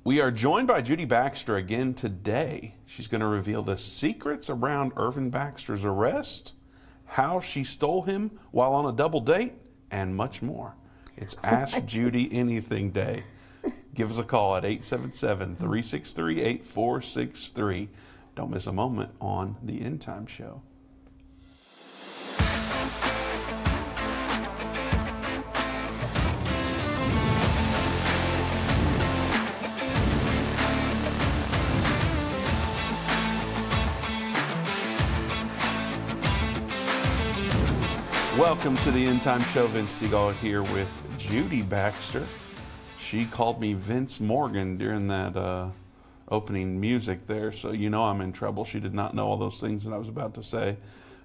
We are joined by Judy Baxter again today. She's going to reveal the secrets around Irvin Baxter's arrest, how she stole him while on a double date, and much more. It's Ask Judy Anything Day. Give us a call at 877-363-8463. Don't miss a moment on the Endtime Show. Welcome to the Endtime Show. Vince Stegall here with Judy Baxter. She called me Vince Morgan during that opening music there, so you know I'm in trouble. She did not know all those things that I was about to say.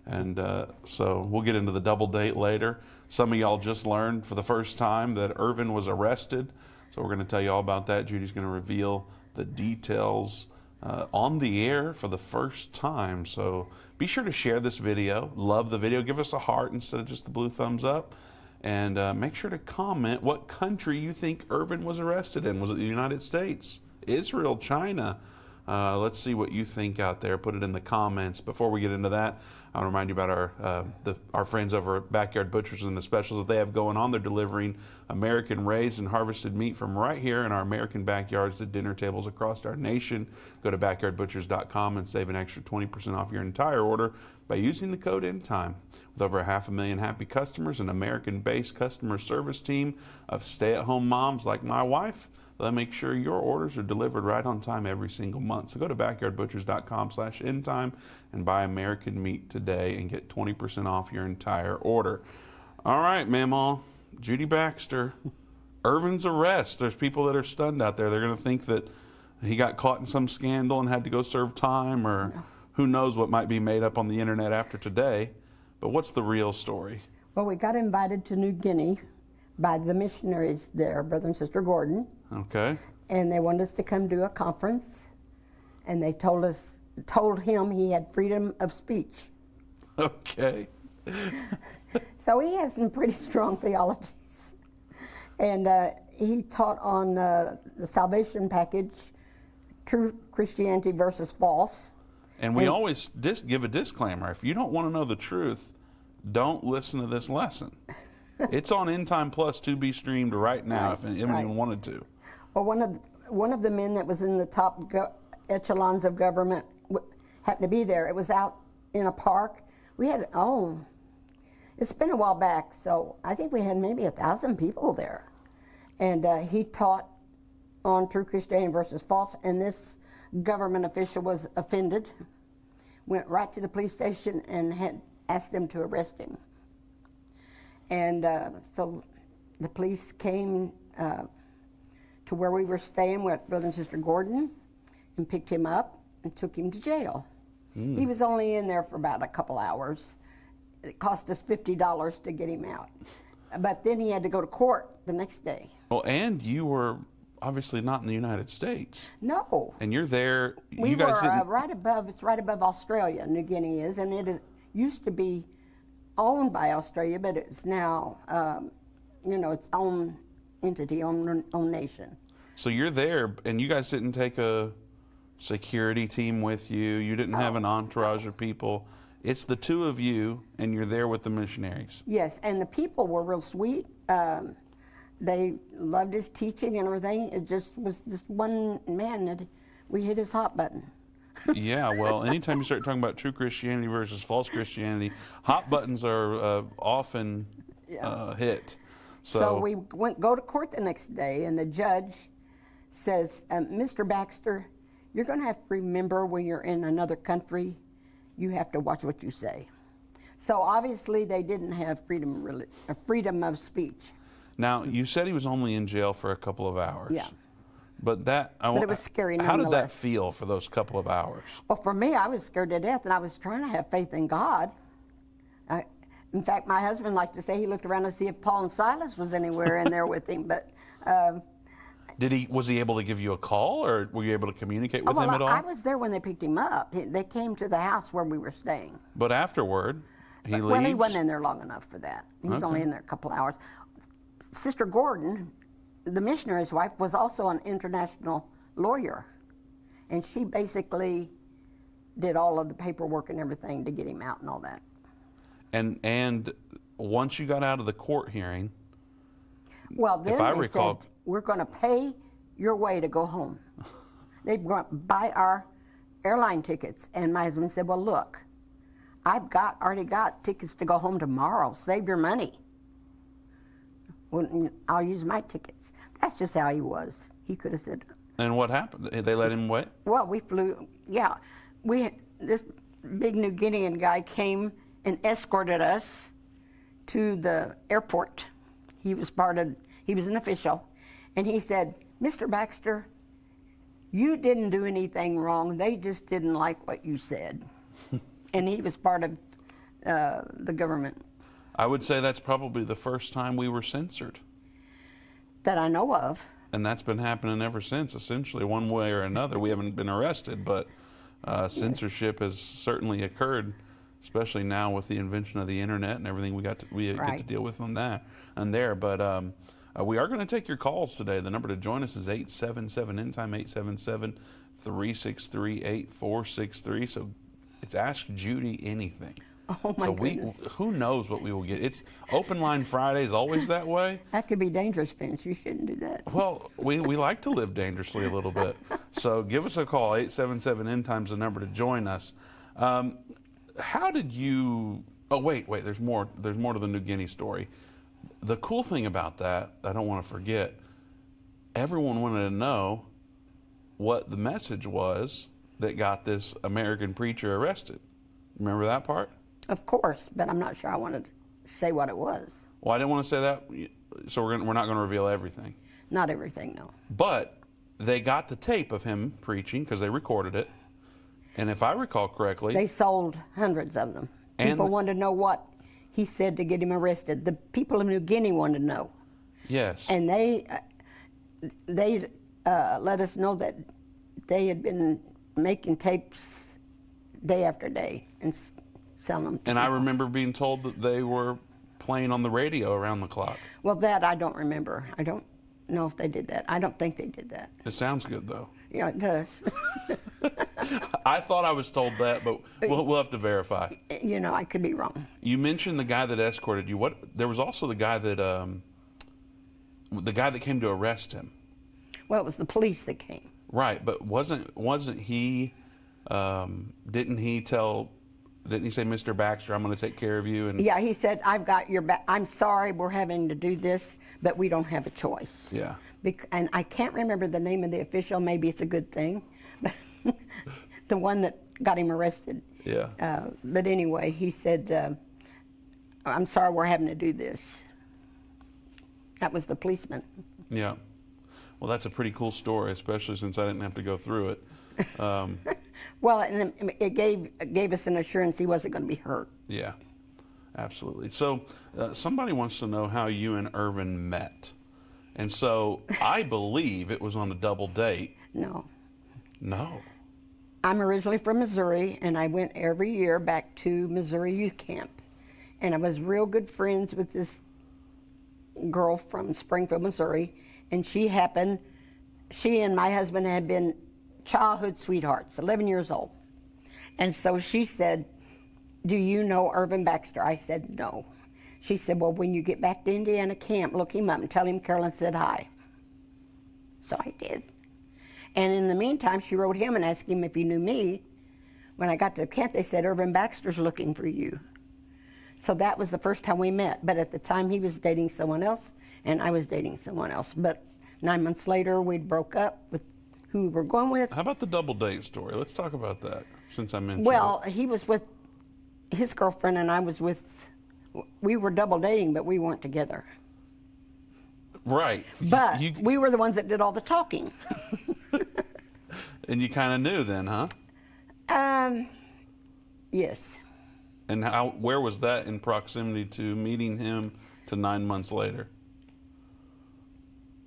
And so we'll get into the double date later. Some of y'all just learned for the first time that Irvin was arrested, so we're going to tell you all about that. Judy's going to reveal the details on the air for the first time. So be sure to share this video. Love the video. Give us a heart instead of just the blue thumbs up. And make sure to comment what country you think Irvin was arrested in. Was it the United States, Israel, China? Let's see what you think out there. Put it in the comments. Before we get into that, I want to remind you about our friends over at Backyard Butchers and the specials that they have going on. They're delivering American raised and harvested meat from right here in our American backyards to dinner tables across our nation. Go to backyardbutchers.com and save an extra 20% off your entire order by using the code Endtime. With over 500,000 happy customers, an American-based customer service team of stay-at-home moms like my wife, they'll make sure your orders are delivered right on time every single month. So go to backyardbutchers.com/endtime and buy American meat today and get 20% off your entire order. All right, Mamaw, Judy Baxter, Irvin's arrest. There's people that are stunned out there. They're going to think that he got caught in some scandal and had to go serve time, or who knows what might be made up on the internet after today. But what's the real story? Well, we got invited to New Guinea by the missionaries there, Brother and Sister Gordon. Okay. And they wanted us to come do a conference, and they told him he had freedom of speech. Okay. So he has some pretty strong theologies. And he taught on the salvation package, true Christianity versus false. And we always give a disclaimer. If you don't want to know the truth, don't listen to this lesson. It's on Endtime Plus to be streamed right now, if anyone wanted to. Well, one of the men that was in the top echelons of government happened to be there. It was out in a park. We had, it's been a while back, so I think we had maybe 1,000 people there. And he taught on true Christianity versus false, and this government official was offended, went right to the police station and had asked them to arrest him. And so the police came to where we were staying with Brother and Sister Gordon and picked him up and took him to jail. He was only in there for about a couple hours. It cost us $50 to get him out. But then he had to go to court the next day. Well, and you were obviously not in the United States. No. And you're there. We were right above, it's right above Australia, New Guinea is, and it used to be owned by Australia, but it's now, its own entity, own nation. So you're there, and you guys didn't take a security team with you. You didn't have an entourage of people. It's the two of you, and you're there with the missionaries. Yes, and the people were real sweet. They loved his teaching and everything. It just was this one man that we hit his hot button. Yeah, well, anytime you start talking about true Christianity versus false Christianity, hot buttons are often hit. So we go to court the next day, and the judge says, Mr. Baxter, you're going to have to remember when you're in another country, you have to watch what you say. So obviously they didn't have freedom of speech. Now, you said he was only in jail for a couple of hours. Yeah. But it was scary nonetheless. How did that feel for those couple of hours? Well, for me, I was scared to death, and I was trying to have faith in God. In fact, my husband liked to say he looked around to see if Paul and Silas was anywhere in there with him. But was he able to give you a call, or were you able to communicate with him at all? I was there when they picked him up. They came to the house where we were staying. But afterward, he leaves? Well, he wasn't in there long enough for that. He was only in there a couple of hours. Sister Gordon, the missionary's wife, was also an international lawyer, and she basically did all of the paperwork and everything to get him out and all that. And once you got out of the court hearing, well, then if I they recall, said, we're going to pay your way to go home. They were going to buy our airline tickets, and my husband said, well, look, I've already got tickets to go home tomorrow. Save your money. Well, I'll use my tickets. That's just how he was. He could have said. And what happened? They let him wait? Well, we flew. Yeah, this big New Guinean guy came and escorted us to the airport. He was an official, and he said, Mr. Baxter, you didn't do anything wrong. They just didn't like what you said. And he was part of the government. I would say that's probably the first time we were censored. That I know of. And that's been happening ever since, essentially, one way or another. We haven't been arrested, but censorship has certainly occurred, especially now with the invention of the internet and everything we get to deal with on that and there. But we are going to take your calls today. The number to join us is 877 Endtime, 877-363-8463. So it's Ask Judy Anything. Oh my goodness. Who knows what we will get? It's Open Line Fridays, always that way. That could be dangerous, Vince. You shouldn't do that. Well, we like to live dangerously a little bit. So give us a call. 877 Endtime's the number to join us. How did you? Oh wait. There's more. There's more to the New Guinea story. The cool thing about that, I don't want to forget. Everyone wanted to know what the message was that got this American preacher arrested. Remember that part? Of course, but I'm not sure I wanted to say what it was. Well, I didn't want to say that, so we're not going to reveal everything. Not everything, no. But they got the tape of him preaching because they recorded it. And if I recall correctly, they sold hundreds of them. People wanted to know what he said to get him arrested. The people of New Guinea wanted to know. Yes. And they let us know that they had been making tapes day after day and selling them. And I remember being told that they were playing on the radio around the clock. Well, that I don't remember. I don't know if they did that. I don't think they did that. It sounds good, though. Yeah, it does. I thought I was told that, but we'll have to verify. You know, I could be wrong. You mentioned the guy that escorted you. There was also the guy that came to arrest him. Well, it was the police that came. Right, but wasn't he? Didn't he say, Mr. Baxter, I'm going to take care of you? And yeah, he said, I've got your back. I'm sorry we're having to do this, but we don't have a choice. Yeah. And I can't remember the name of the official. Maybe it's a good thing. The one that got him arrested. Yeah. But anyway, he said, I'm sorry we're having to do this. That was the policeman. Yeah. Well, that's a pretty cool story, especially since I didn't have to go through it. Well, and it gave us an assurance he wasn't going to be hurt. Yeah, absolutely. So somebody wants to know how you and Irvin met. And so I believe it was on a double date. No. No. I'm originally from Missouri, and I went every year back to Missouri Youth Camp. And I was real good friends with this girl from Springfield, Missouri. And she and my husband had been childhood sweethearts, 11 years old. And so she said, do you know Irvin Baxter? I said, no. She said, well, when you get back to Indiana camp, look him up and tell him Carolyn said hi. So I did. And in the meantime, she wrote him and asked him if he knew me. When I got to the camp, they said, Irvin Baxter's looking for you. So that was the first time we met. But at the time, he was dating someone else, and I was dating someone else. But 9 months later, we broke up with who we were going with. How about the double date story? Let's talk about that, since I mentioned Well, it. he was with his girlfriend, and I was with, we were double dating, but we weren't together. Right. But we were the ones that did all the talking. And you kind of knew then, huh? Yes. And where was that in proximity to meeting him to 9 months later?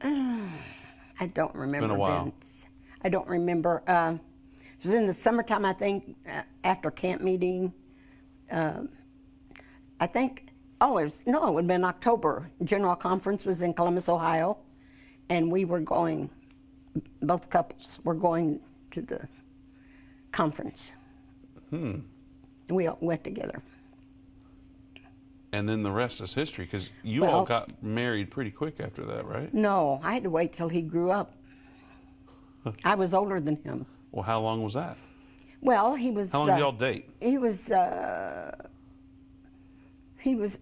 I don't remember. It's been a while. Vince. I don't remember. It was in the summertime, I think, after camp meeting. I think, it would have been October. General Conference was in Columbus, Ohio, and we were going both couples were going to the conference. We all went together. And then the rest is history, because you all got married pretty quick after that, right? No, I had to wait till he grew up. I was older than him. Well, how long was that? Well, he was... How long did y'all date? He was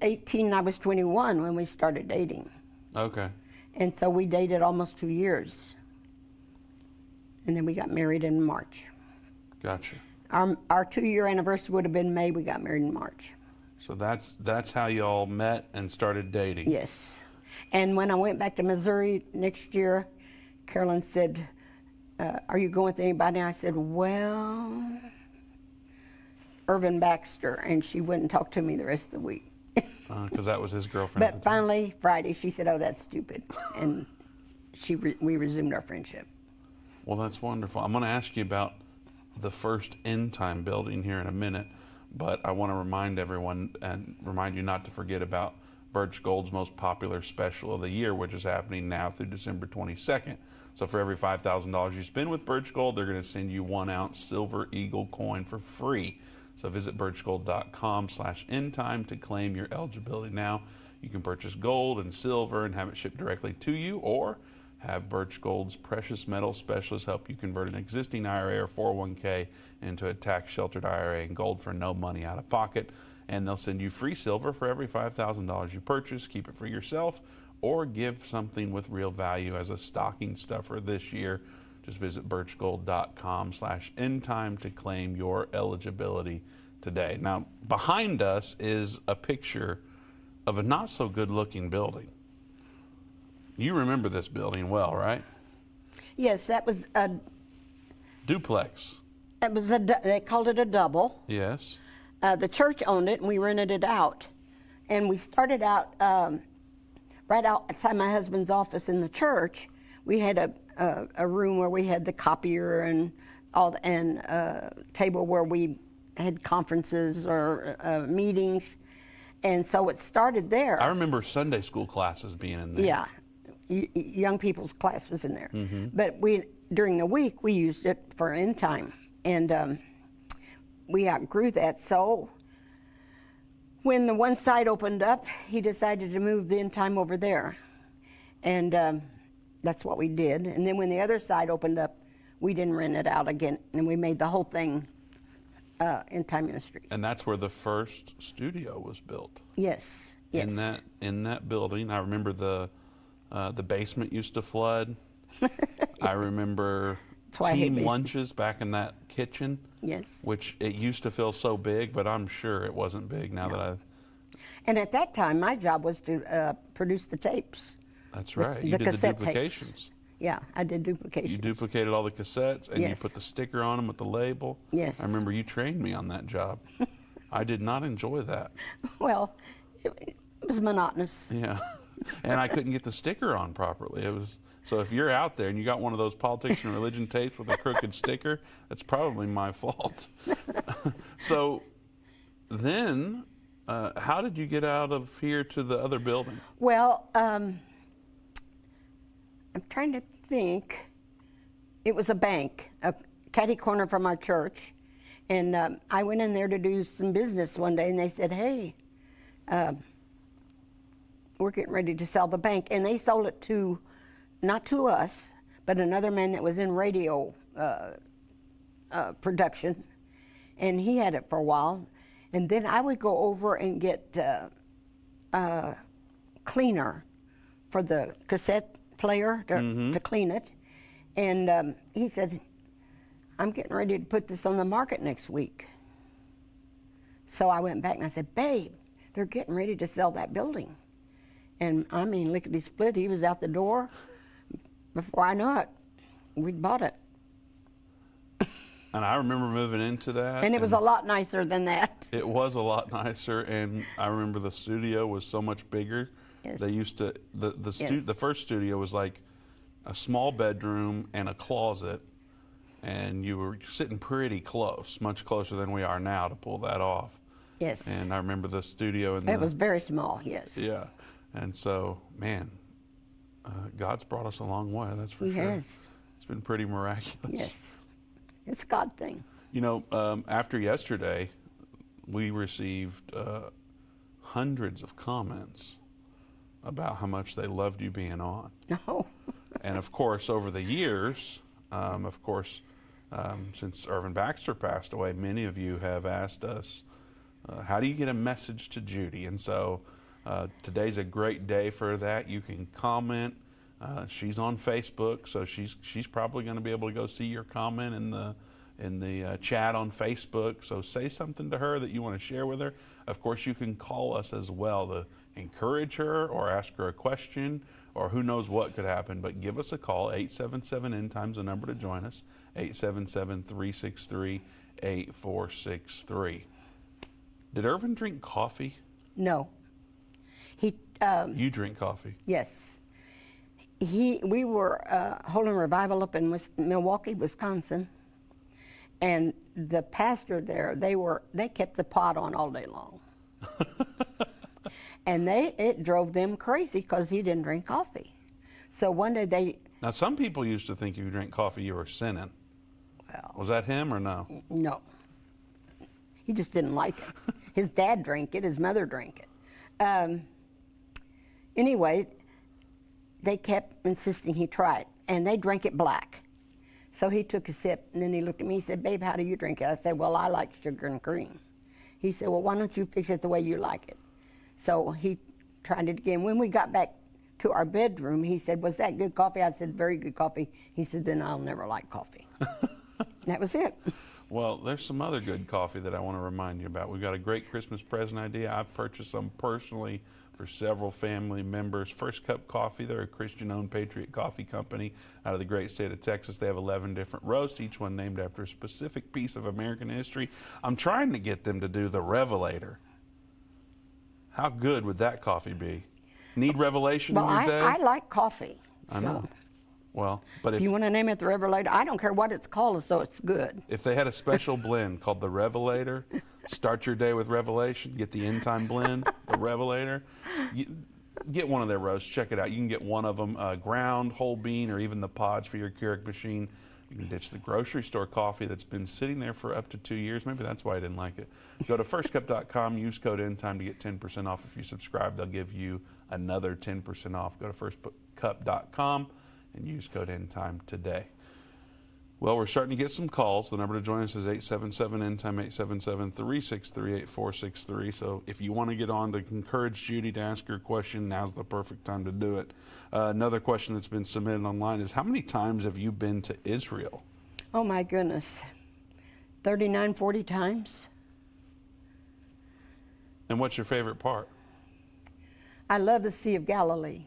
18 and I was 21 when we started dating. Okay. And so we dated almost 2 years. And then we got married in March. Gotcha. Our 2-year anniversary would have been May. We got married in March. So that's how y'all met and started dating. Yes. And when I went back to Missouri next year, Carolyn said, are you going with anybody? I said, well, Irvin Baxter. And she wouldn't talk to me the rest of the week. Because that was his girlfriend at But the time. finally, Friday, she said, oh, that's stupid. And we resumed our friendship. Well, that's wonderful. I'm going to ask you about the first Endtime building here in a minute, but I want to remind everyone and remind you not to forget about Birch Gold's most popular special of the year, which is happening now through December 22nd. So for every $5,000 you spend with Birch Gold, they're going to send you 1-ounce silver eagle coin for free. So visit birchgold.com/endtime to claim your eligibility now. You can purchase gold and silver and have it shipped directly to you, or have Birch Gold's precious metal specialist help you convert an existing IRA or 401k into a tax-sheltered IRA and gold for no money out of pocket. And they'll send you free silver for every $5,000 you purchase. Keep it for yourself or give something with real value as a stocking stuffer this year. Just visit birchgold.com/endtime to claim your eligibility today. Now, behind us is a picture of a not so good looking building. You remember this building well, right? Yes, that was a... Duplex. They called it a double. Yes. The church owned it, and we rented it out. And we started out right outside my husband's office in the church. We had a room where we had the copier and a table where we had conferences or meetings. And so it started there. I remember Sunday school classes being in there. Yeah. Young people's class was in there. But during the week, we used it for end time. And we outgrew that. So when the one side opened up, he decided to move the end time over there. And that's what we did. And then when the other side opened up, we didn't rent it out again. And we made the whole thing End Time Ministries. And that's where the first studio was built. Yes. Yes. In that building, I remember the basement used to flood. I remember team lunches back in that kitchen. Yes. Which it used to feel so big, but I'm sure it wasn't big now that And at that time, my job was to produce the tapes. That's right. You The did the cassette duplications. tapes. Yeah, I did duplications. You duplicated all the cassettes and you Yes. put the sticker on them with the label. Yes. I remember you trained me on that job. I did not enjoy that. Well, it was monotonous. Yeah. And I couldn't get the sticker on properly. It was so if you're out there and you got one of those politics and religion tapes with a crooked sticker, that's probably my fault. So then, how did you get out of here to the other building? Well, I'm trying to think. It was a bank, a catty corner from our church. And I went in there to do some business one day, and they said, hey, we're getting ready to sell the bank. And they sold it to, not to us, but another man that was in radio production. And he had it for a while. And then I would go over and get cleaner for the cassette player to clean it. And he said, I'm getting ready to put this on the market next week. So I went back and I said, babe, they're getting ready to sell that building. And I mean, lickety-split, he was out the door. Before I know it, we'd bought it. And I remember moving into that. And it was a lot nicer than that. It was a lot nicer, and I remember the studio was so much bigger. Yes. They used to, the first studio was like a small bedroom and a closet, and you were sitting pretty close, much closer than we are now to pull that off. Yes. And I remember the studio. It was very small, yes. Yeah. And so, man, God's brought us a long way, that's for sure. Yes. It's been pretty miraculous. Yes. It's a God thing. You know, after yesterday, we received hundreds of comments about how much they loved you being on. Oh. And of course, over the years, since Irvin Baxter passed away, many of you have asked us, how do you get a message to Judy? And so today's a great day for that. You can comment. She's on Facebook, so she's probably going to be able to go see your comment in the chat on Facebook. So say something to her that you want to share with her. Of course, you can call us as well to encourage her or ask her a question, or who knows what could happen. But give us a call. 877 Endtime's the number to join us. 877-363-8463. Did Irvin drink coffee? No. He. You drink coffee? Yes. We were holding a revival up in Milwaukee, Wisconsin, and the pastor there, they kept the pot on all day long. And it drove them crazy because he didn't drink coffee. So one day Now, some people used to think if you drink coffee, you were sinning. Well, Was that him or no? No. He just didn't like it. His dad drank it. His mother drank it. Anyway, they kept insisting he try it, and they drank it black. So he took a sip, and then he looked at me. He said, "Babe, how do you drink it?" I said, "Well, I like sugar and cream." He said, "Well, why don't you fix it the way you like it?" So he tried it again. When we got back to our bedroom, he said, "Was that good coffee?" I said, "Very good coffee." He said, "Then I'll never like coffee." That was it. Well, there's some other good coffee that I want to remind you about. We've got a great Christmas present idea. I've purchased some personally for several family members. First Cup Coffee, they're a Christian-owned Patriot coffee company out of the great state of Texas. They have 11 different roasts, each one named after a specific piece of American history. I'm trying to get them to do the Revelator. How good would that coffee be? Need revelation in your day? I like coffee. I know. Well, but If you want to name it the Revelator, I don't care what it's called, so it's good. if they had a special blend called the Revelator, start your day with revelation, get the end time blend, the Revelator, get one of their roasts, check it out. You can get one of them ground, whole bean, or even the pods for your Keurig machine. You can ditch the grocery store coffee that's been sitting there for up to 2 years. Maybe that's why I didn't like it. Go to firstcup.com, use code ENDTIME to get 10% off. If you subscribe, they'll give you another 10% off. Go to firstcup.com and use code ENDTIME today. Well, we're starting to get some calls. The number to join us is 877-ENDTIME, 877-363-8463. So if you want to get on to encourage Judy to ask her a question, now's the perfect time to do it. Another question that's been submitted online is, how many times have you been to Israel? Oh, my goodness. 39, 40 times. And what's your favorite part? I love the Sea of Galilee.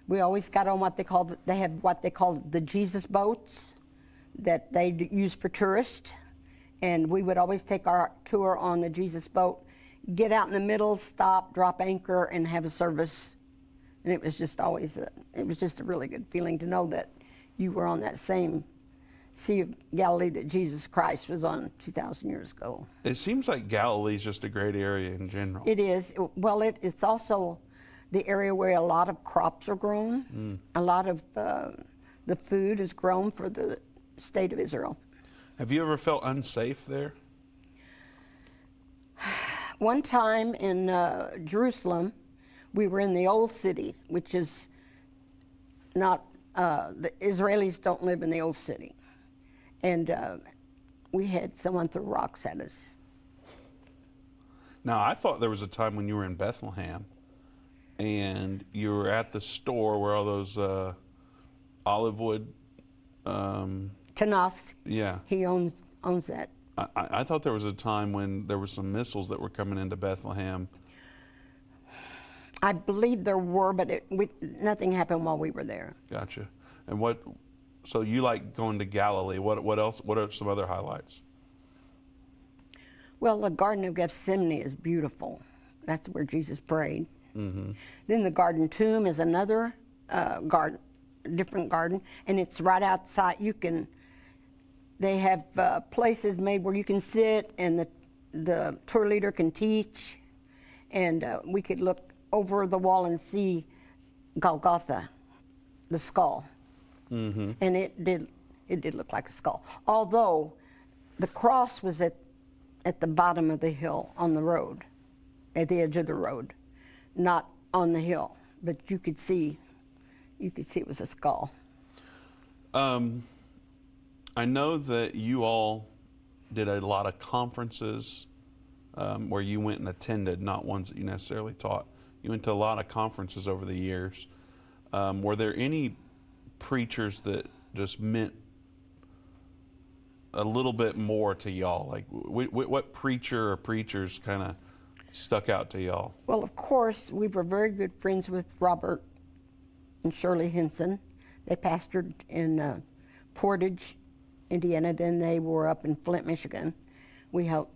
We always got on they have what they call the Jesus boats that they use for tourists. And we would always take our tour on the Jesus boat, get out in the middle, stop, drop anchor, and have a service. And it was just always a really good feeling to know that you were on that same Sea of Galilee that Jesus Christ was on 2,000 years ago. It seems like Galilee's just a great area in general. It is. Well, it's also the area where a lot of crops are grown. A lot of the food is grown for the state of Israel. Have you ever felt unsafe there? One time in Jerusalem, we were in the old city, which is not, the Israelis don't live in the old city. And we had someone throw rocks at us. Now, I thought there was a time when you were in Bethlehem and you were at the store where all those olive wood. Tanas. Yeah. He owns that. I thought there was a time when there were some missiles that were coming into Bethlehem. I believe there were, but nothing happened while we were there. Gotcha. And so you like going to Galilee. What else? What are some other highlights? Well, the Garden of Gethsemane is beautiful. That's where Jesus prayed. Mm-hmm. Then the Garden Tomb is another garden, different garden, and it's right outside. They have places made where you can sit, and the tour leader can teach, and we could look over the wall and see Golgotha, the skull. and it did look like a skull. Although the cross was at the bottom of the hill on the road, at the edge of the road, not on the hill, but you could see it was a skull. I know that you all did a lot of conferences where you went and attended, not ones that you necessarily taught. You went to a lot of conferences over the years. Were there any preachers that just meant a little bit more to y'all? Like, what preacher or preachers kind of stuck out to y'all? Well, of course, we were very good friends with Robert and Shirley Henson. They pastored in Portage, Indiana. Then they were up in Flint, Michigan. We helped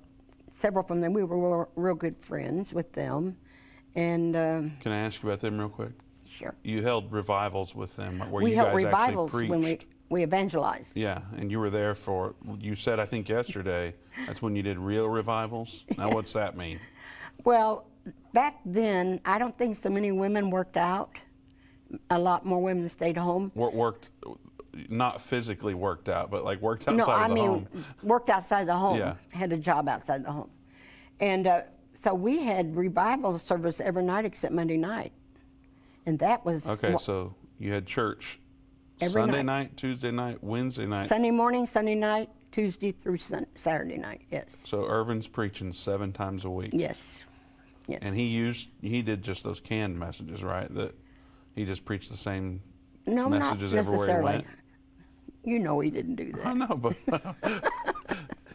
several from them. We were real good friends with them. And can I ask you about them real quick? Sure. You held revivals with them where we you held guys revivals actually when preached. we evangelized. Yeah, and you were there for, you said, I think yesterday, that's when you did real revivals. Now, what's that mean? Well, back then, I don't think so many women worked out. A lot more women stayed home. Worked, not physically worked out, but like worked outside of the home. No, I mean, worked outside the home. Yeah. Had a job outside the home. And so we had revival service every night except Monday night. And that was... Okay, so you had church every Sunday night, Tuesday night, Wednesday night. Sunday morning, Sunday night, Tuesday through Saturday night, yes. So Irvin's preaching 7 times a week. Yes, yes. And he did just those canned messages, right? That he just preached the same messages not everywhere he went. You know he didn't do that. I know, but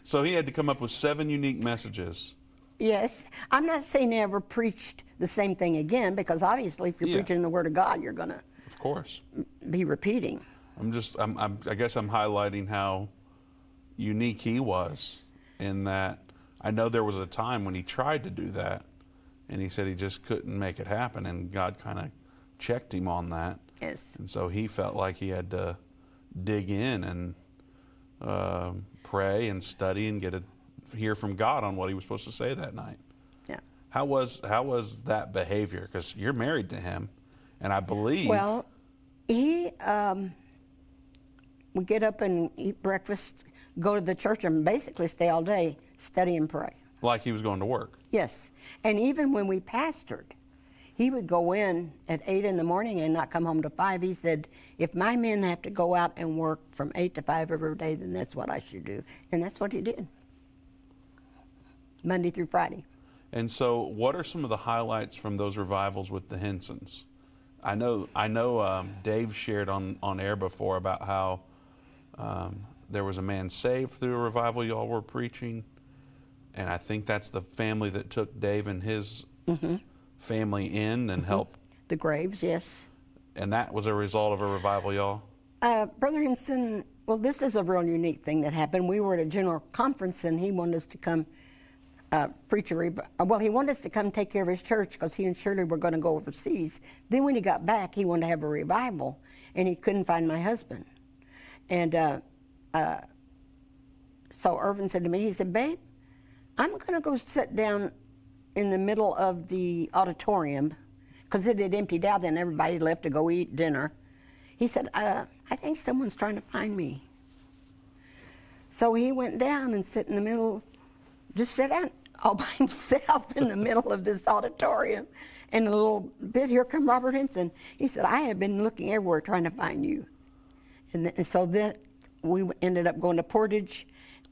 so he had to come up with 7 unique messages. Yes. I'm not saying he ever preached the same thing again, because obviously if you're preaching the Word of God, you're going to of course be repeating. I guess I'm highlighting how unique he was in that I know there was a time when he tried to do that and he said he just couldn't make it happen, and God kind of checked him on that. Yes. And so he felt like he had to dig in and pray and study and hear from God on what he was supposed to say that night. Yeah. How was that behavior? Because you're married to him, and I believe. Well, he would get up and eat breakfast, go to the church, and basically stay all day, study and pray. Like he was going to work. Yes. And even when we pastored, he would go in at 8 in the morning and not come home till 5. He said, if my men have to go out and work from 8 to 5 every day, then that's what I should do. And that's what he did. Monday through Friday. And so what are some of the highlights from those revivals with the Hensons? I know Dave shared on air before about how there was a man saved through a revival y'all were preaching. And I think that's the family that took Dave and his family in and helped. The Graves, yes. And that was a result of a revival, y'all? Brother Henson, well, this is a real unique thing that happened. We were at a general conference and he wanted us to come preach well, he wanted us to come take care of his church because he and Shirley were going to go overseas. Then when he got back, he wanted to have a revival, and he couldn't find my husband. And so Irvin said to me, he said, babe, I'm going to go sit down in the middle of the auditorium because it had emptied out then. Everybody left to go eat dinner. He said, I think someone's trying to find me. So he went down and sat in the middle, just sat down all by himself in the middle of this auditorium. And a little bit, here come Robert Henson. He said, I have been looking everywhere trying to find you. And so then we ended up going to Portage,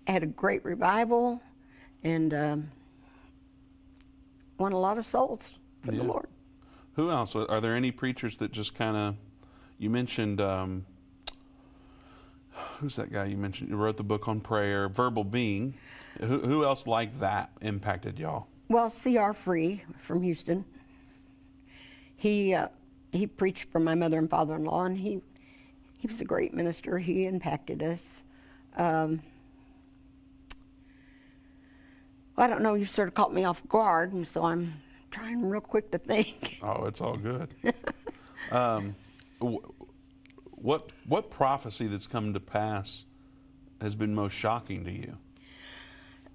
had a great revival, and won a lot of souls for the Lord. Who else? Are there any preachers that just kind of, you mentioned, who's that guy you mentioned? You wrote the book on prayer, Verbal Being. Who else like that impacted y'all? Well, C.R. Free from Houston. He preached for my mother and father-in-law, and he was a great minister. He impacted us. I don't know, you sort of caught me off guard, and so I'm trying real quick to think. Oh, it's all good. What prophecy that's come to pass has been most shocking to you?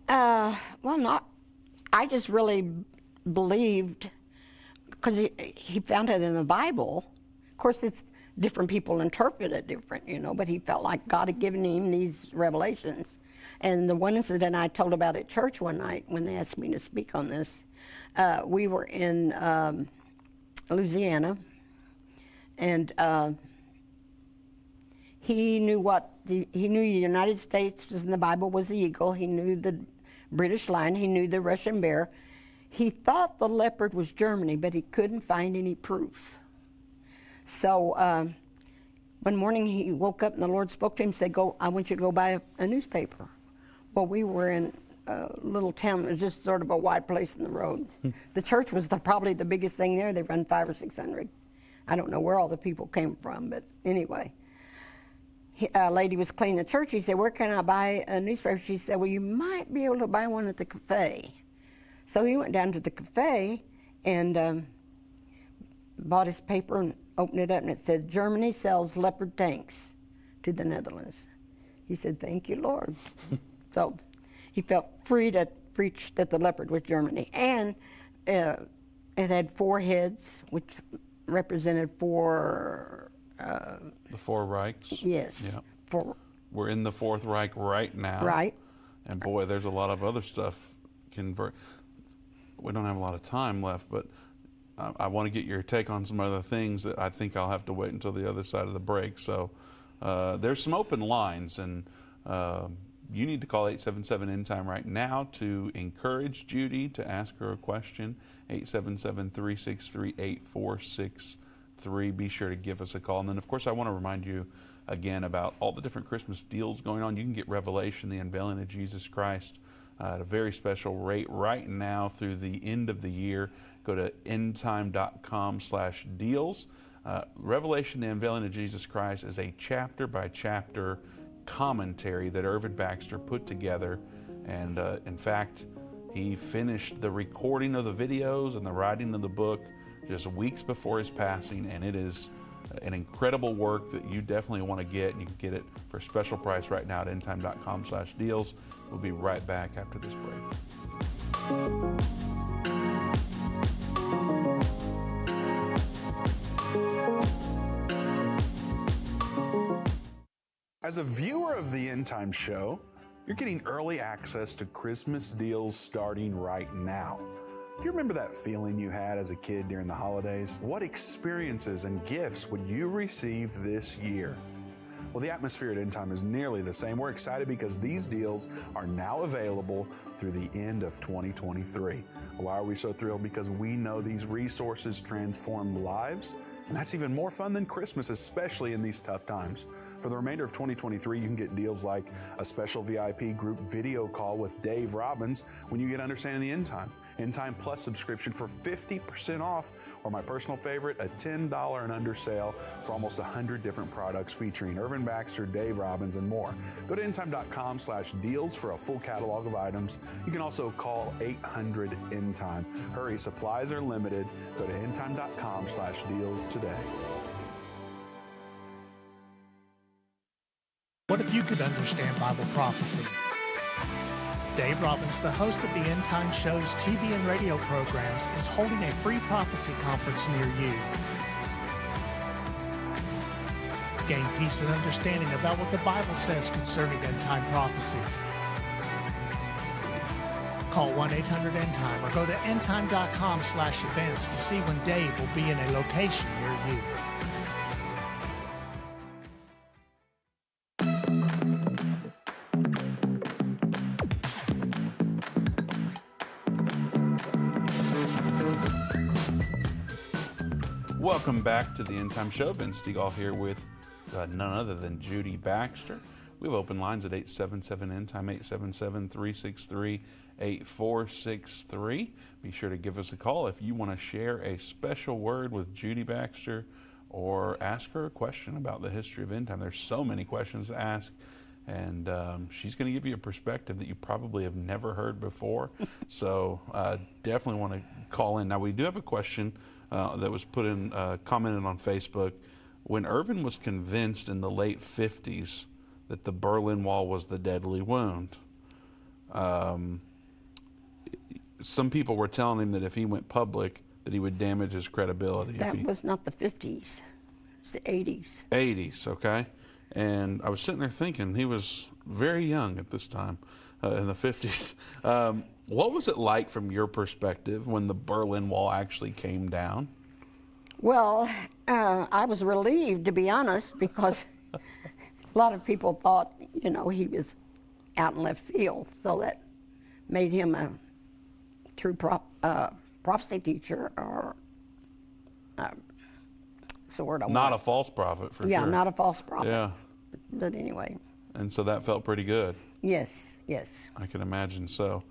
Well, I just really believed, because he found it in the Bible. Of course, it's different people interpret it different, you know, but he felt like God had given him these revelations. And the one incident I told about at church one night when they asked me to speak on this, we were in Louisiana, and he knew the United States was in the Bible was the eagle. He knew the British lion. He knew the Russian bear. He thought the leopard was Germany, but he couldn't find any proof. So one morning he woke up and the Lord spoke to him and said, "Go, I want you to go buy a newspaper." Well, we were in a little town. It was just sort of a wide place in the road. The church was probably the biggest thing there. They run 500 or 600. I don't know where all the people came from, but anyway. A lady was cleaning the church. He said, "Where can I buy a newspaper?" She said, "Well, you might be able to buy one at the cafe." So he went down to the cafe and bought his paper and opened it up, and it said, "Germany sells Leopard tanks to the Netherlands." He said, "Thank you, Lord." So he felt free to preach that the leopard was Germany. And it had 4 heads, which represented 4... the 4 Reichs? Yes. Yeah. 4. We're in the 4th Reich right now. Right. And boy, there's a lot of other stuff. We don't have a lot of time left, but I want to get your take on some other things that I think I'll have to wait until the other side of the break. So there's some open lines, and you need to call 877 Endtime right now to encourage Judy to ask her a question. 877-363-8463. Be sure to give us a call. And then, of course, I want to remind you again about all the different Christmas deals going on. You can get Revelation, the unveiling of Jesus Christ, at a very special rate right now through the end of the year. Go to endtime.com/deals. Revelation, the unveiling of Jesus Christ is a chapter-by-chapter commentary that Irvin Baxter put together. And in fact, he finished the recording of the videos and the writing of the book just weeks before his passing, and it is an incredible work that you definitely want to get, and you can get it for a special price right now at endtime.com/deals. We'll be right back after this break. As a viewer of the Endtime Show, you're getting early access to Christmas deals starting right now. Do you remember that feeling you had as a kid during the holidays? What experiences and gifts would you receive this year? Well, the atmosphere at Endtime is nearly the same. We're excited because these deals are now available through the end of 2023. Why are we so thrilled? Because we know these resources transform lives, and that's even more fun than Christmas, especially in these tough times. For the remainder of 2023, you can get deals like a special VIP group video call with Dave Robbins when you get Understanding the End Time. End Time Plus subscription for 50% off, or my personal favorite, a $10 and under sale for almost 100 different products featuring Irvin Baxter, Dave Robbins, and more. Go to endtime.com/deals for a full catalog of items. You can also call 800-END-TIME. Hurry, supplies are limited. Go to endtime.com/deals today. What if you could understand Bible prophecy? Dave Robbins, the host of the Endtime Show's TV and radio programs, is holding a free prophecy conference near you. Gain peace and understanding about what the Bible says concerning end-time prophecy. Call 1-800-END-TIME or go to endtime.com/events to see when Dave will be in a location near you. Welcome back to the Endtime Show. Ben Stegall here with none other than Judy Baxter. We have open lines at 877-END-TIME, 877-363-8463. Be sure to give us a call if you want to share a special word with Judy Baxter or ask her a question about the history of end time. There's so many questions to ask, and she's going to give you a perspective that you probably have never heard before. So definitely want to call in. Now, we do have a question that was put in, commented on Facebook. When Irvin was convinced in the late 50s that the Berlin Wall was the deadly wound, some people were telling him that if he went public, that he would damage his credibility. That was not the 50s. It's the 80s. 80s, okay. And I was sitting there thinking he was very young at this time, in the 50s. What was it like from your perspective when the Berlin Wall actually came down? Well, I was relieved, to be honest, because a lot of people thought, you know, he was out in left field, so that made him a true prophecy teacher, or it's the word I want. Not a false prophet, for sure. Yeah, not a false prophet. Yeah. But anyway. And so that felt pretty good. Yes, yes. I can imagine so.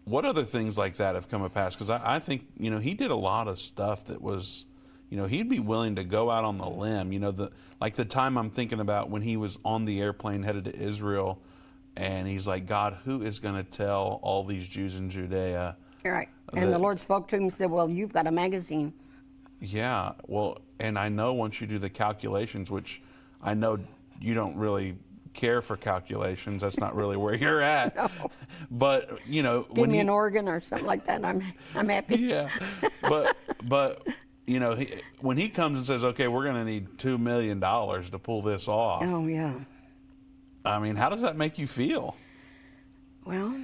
What other things like that have come to pass? Because I think, you know, he did a lot of stuff that was, you know, he'd be willing to go out on the limb. You know, like the time I'm thinking about when he was on the airplane headed to Israel, and he's like, God, who is going to tell all these Jews in Judea? Right. And the Lord spoke to him and said, well, you've got a magazine. Yeah. Well, and I know once you do the calculations, which I know you don't really care for calculations. That's not really where you're at. No. But, you know. Give me an organ or something like that. I'm happy. Yeah. But you know, when he comes and says, okay, we're going to need $2 million to pull this off. Oh, yeah. I mean, how does that make you feel? Well,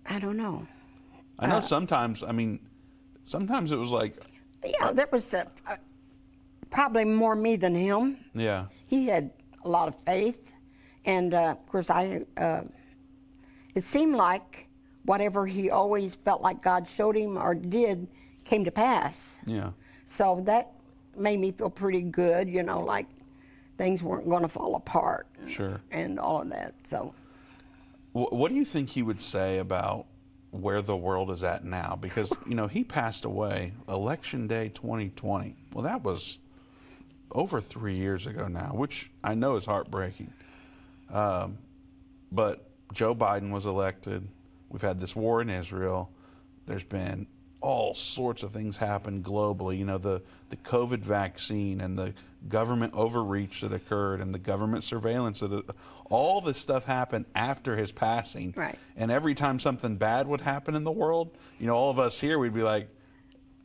I don't know. I know sometimes, I mean, sometimes it was like. Yeah, there was probably more me than him. Yeah. He had a lot of faith. And, of course, it seemed like whatever he always felt like God showed him or did came to pass. Yeah. So that made me feel pretty good, you know, like things weren't going to fall apart. Sure. And all of that, so. What do you think he would say about where the world is at now? Because, you know, he passed away Election Day 2020. Well, that was over 3 years ago now, which I know is heartbreaking. But Joe Biden was elected. We've had this war in Israel. There's been all sorts of things happen globally. You know, the COVID vaccine and the government overreach that occurred and the government surveillance all this stuff happened after his passing. Right. And every time something bad would happen in the world, you know, all of us here, we'd be like,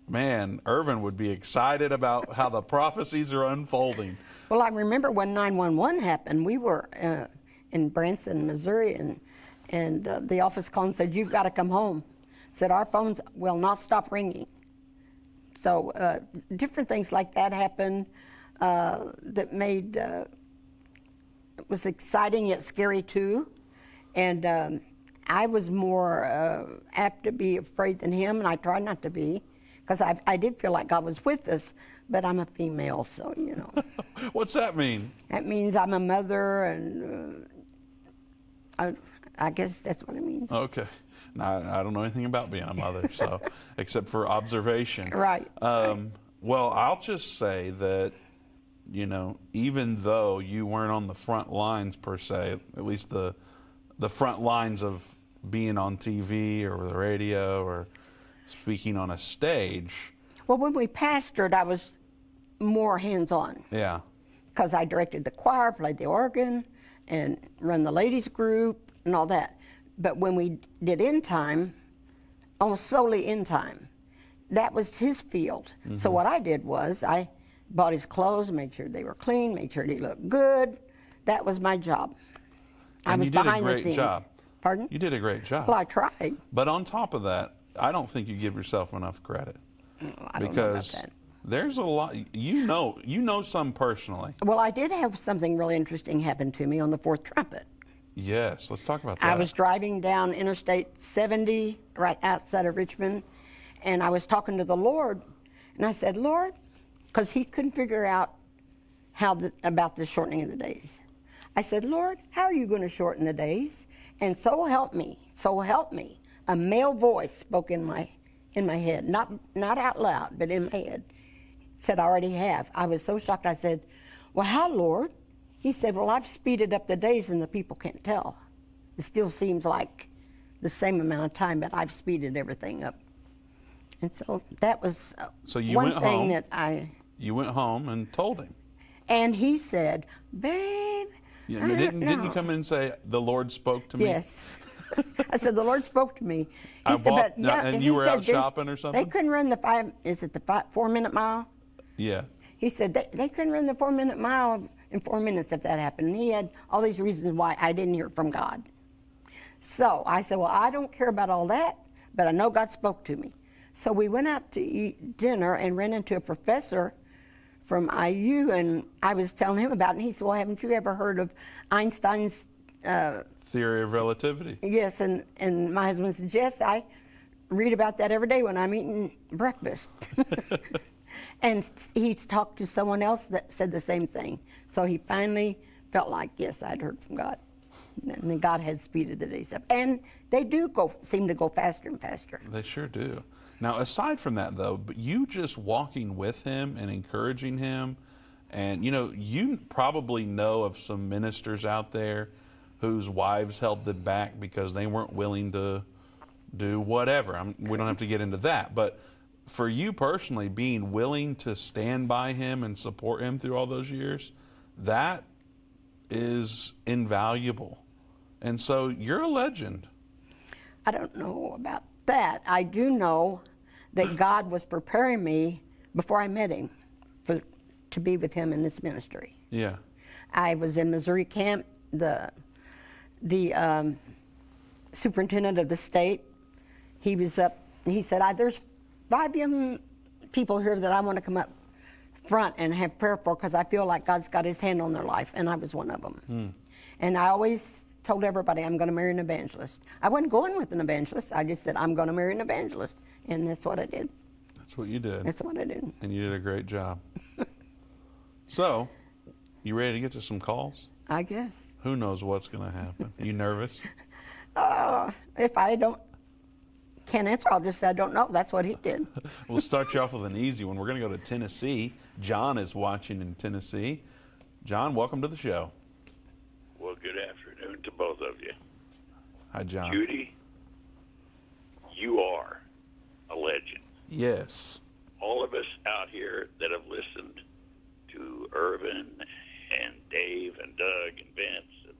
man, Irvin would be excited about how the prophecies are unfolding. Well, I remember when 911 happened, we were in Branson, Missouri, and the office called and said, you've got to come home. Said, our phones will not stop ringing. So different things like that happened that made, it was exciting yet scary too. And I was more apt to be afraid than him, and I tried not to be, because I did feel like God was with us, but I'm a female, so, you know. What's that mean? That means I'm a mother, and I guess that's what it means. Okay. Now, I don't know anything about being a mother, so except for observation. Right. Well, I'll just say that, you know, even though you weren't on the front lines per se, at least the front lines of being on TV or the radio or speaking on a stage. Well, when we pastored, I was more hands-on. Yeah. Because I directed the choir, played the organ, and run the ladies group and all that. But when we did Endtime, almost solely Endtime, that was his field. Mm-hmm. So what I did was I bought his clothes, made sure they were clean, made sure he looked good. That was my job. And I was you did behind a the great scenes. job. Pardon? You did a great job. Well, I tried. But on top of that, I don't think you give yourself enough credit. I don't know about that. There's a lot, you know some personally. Well, I did have something really interesting happen to me on the fourth trumpet. Yes, let's talk about that. I was driving down Interstate 70 right outside of Richmond, and I was talking to the Lord, and I said, Lord, because he couldn't figure out about the shortening of the days. I said, Lord, how are you going to shorten the days? And so help me, a male voice spoke in my head, not out loud, but in my head. Said, I already have. I was so shocked. I said, well, how, Lord? He said, well, I've speeded up the days and the people can't tell. It still seems like the same amount of time, but I've speeded everything up. And so that was one thing that I... You went home and told him. And he said, babe, didn't you come in and say, the Lord spoke to me? Yes. I said, the Lord spoke to me. I He said, bought- but yeah, and he you were said out shopping or something? They couldn't run the 4-minute mile? Yeah. He said they couldn't run the 4-minute mile in 4 minutes if that happened. And he had all these reasons why I didn't hear from God. So I said, well, I don't care about all that, but I know God spoke to me. So we went out to eat dinner and ran into a professor from IU, and I was telling him about it, and he said, well, haven't you ever heard of Einstein's Theory of relativity. yes, and my husband said, yes, I read about that every day when I'm eating breakfast. And he talked to someone else that said the same thing. So he finally felt like, yes, I'd heard from God. And then God had speeded the days up. And they do seem to go faster and faster. They sure do. Now, aside from that, though, but you just walking with him and encouraging him, and, you probably know of some ministers out there whose wives held them back because they weren't willing to do whatever. We don't have to get into that, but for you personally, being willing to stand by him and support him through all those years, that is invaluable. And so you're a legend. I don't know about that. I do know that God was preparing me before I met him to be with him in this ministry. Yeah. I was in Missouri camp. The superintendent of the state, he was up. He said, there's 5 young people here that I want to come up front and have prayer for because I feel like God's got his hand on their life, and I was one of them. And I always told everybody I'm going to marry an evangelist. I wasn't going with an evangelist. I just said I'm going to marry an evangelist, and that's what I did. That's what you did. That's what I did. And you did a great job. So, you ready to get to some calls? I guess. Who knows what's going to happen? You nervous? If I can't answer, I'll just say I don't know. That's what he did. We'll start you off with an easy one. We're going to go to Tennessee. John is watching in Tennessee. John, welcome to the show. Well, good afternoon to both of you. Hi, John. Judy, you are a legend. Yes. All of us out here that have listened to Irvin and Dave and Doug and Vince,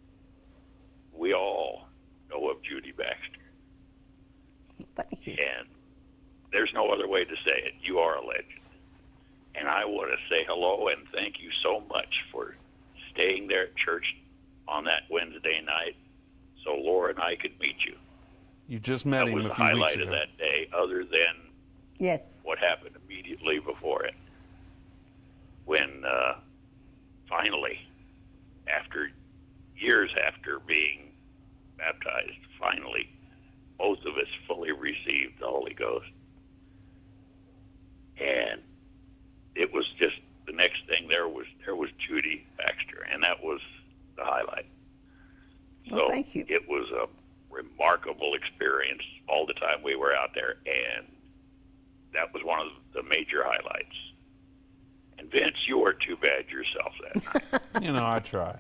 we all know of Judy Baxter. Thank you. And there's no other way to say it. You are a legend. And I want to say hello and thank you so much for staying there at church on that Wednesday night so Laura and I could meet you. You just met him a few weeks ago. That was the highlight of that day, other than Yes. what happened immediately before it. When finally, after years after being baptized, finally, both of us fully received the Holy Ghost. And it was just the next thing there was Judy Baxter, and that was the highlight. Well, So thank you. it was a remarkable experience all the time we were out there, and that was one of the major highlights. And Vince, you were too bad yourself that night. I try.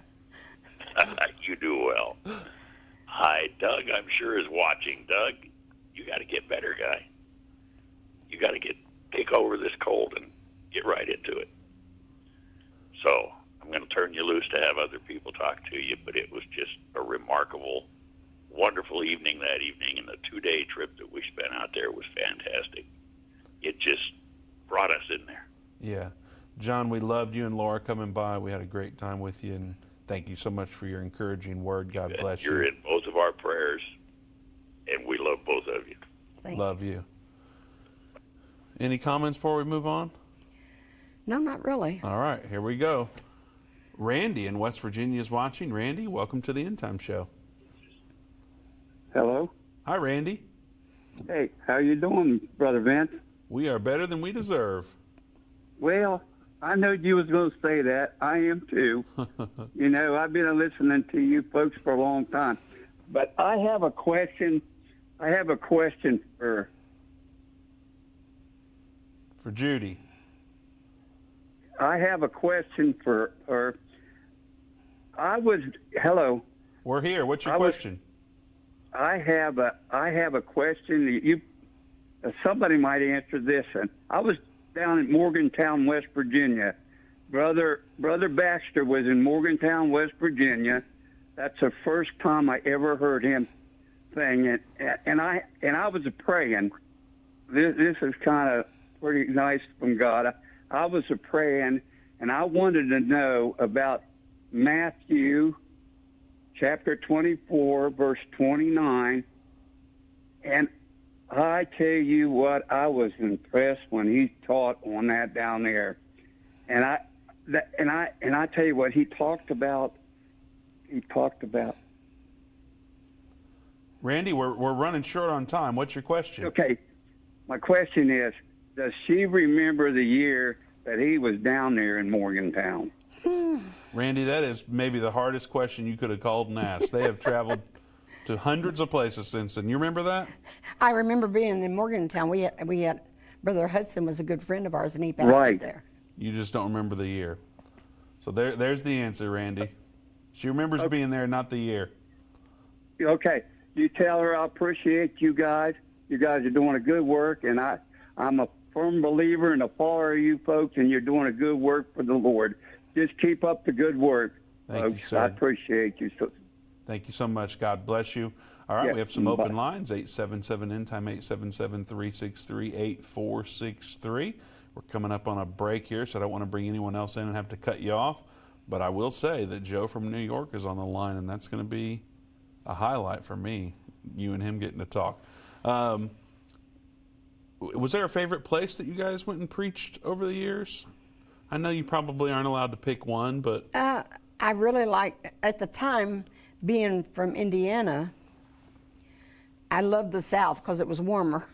You do well. Hi, Doug, I'm sure is watching. Doug, you got to get better, guy. You got to kick over this cold and get right into it. So I'm going to turn you loose to have other people talk to you, but it was just a remarkable, wonderful evening that evening, and the 2-day trip that we spent out there was fantastic. It just brought us in there. Yeah. John, we loved you and Laura coming by. We had a great time with you, and thank you so much for your encouraging word. God bless you. You're in both of our prayers, and we love both of you. Love you. Any comments before we move on? No, not really. All right, here we go. Randy in West Virginia is watching. Randy, welcome to the Endtime Show. Hello. Hi, Randy. Hey, how you doing, Brother Vince? We are better than we deserve. Well, I know you was going to say that. I am too. I've been listening to you folks for a long time. But I have a question. For Judy. I have a question for her. Hello. We're here. What's your question? I have a question that you somebody might answer this. And I was down in Morgantown, West Virginia. Brother Baxter was in Morgantown, West Virginia. That's the first time I ever heard him thing, and I was praying. This is kind of pretty nice from God. I was praying, and I wanted to know about Matthew chapter 24, verse 29. And I tell you what, I was impressed when he taught on that down there. And I tell you what, he talked about. Randy, we're running short on time. What's your question? Okay, my question is, does she remember the year that he was down there in Morgantown? Randy, that is maybe the hardest question you could have called and asked. They have traveled to hundreds of places since then. You remember that? I remember being in Morgantown. We had Brother Hudson was a good friend of ours, and he pastored there. You just don't remember the year. So there's the answer, Randy. She remembers being there, not the year. Okay. You tell her I appreciate you guys. You guys are doing a good work, and I'm a firm believer and a follower of you folks, and you're doing a good work for the Lord. Just keep up the good work, Thank you, sir. I appreciate you. Thank you so much. God bless you. All right, we have some open lines, 877-ENDTIME, 877-363-8463. We're coming up on a break here, so I don't want to bring anyone else in and have to cut you off. But I will say that Joe from New York is on the line, and that's going to be a highlight for me, you and him getting to talk. Was there a favorite place that you guys went and preached over the years? I know you probably aren't allowed to pick one, but... I really liked, at the time, being from Indiana, I loved the South because it was warmer.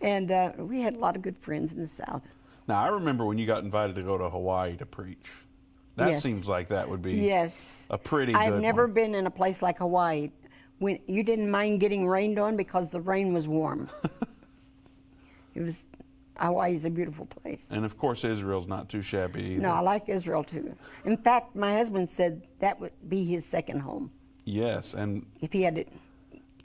And we had a lot of good friends in the South. Now, I remember when you got invited to go to Hawaii to preach. That Yes. seems like that would be a pretty good I've never one. been in a place like Hawaii. When you didn't mind getting rained on because the rain was warm. Hawaii's a beautiful place. And of course, Israel's not too shabby either. No, I like Israel too. In fact, my husband said that would be his second home. Yes, and If he had to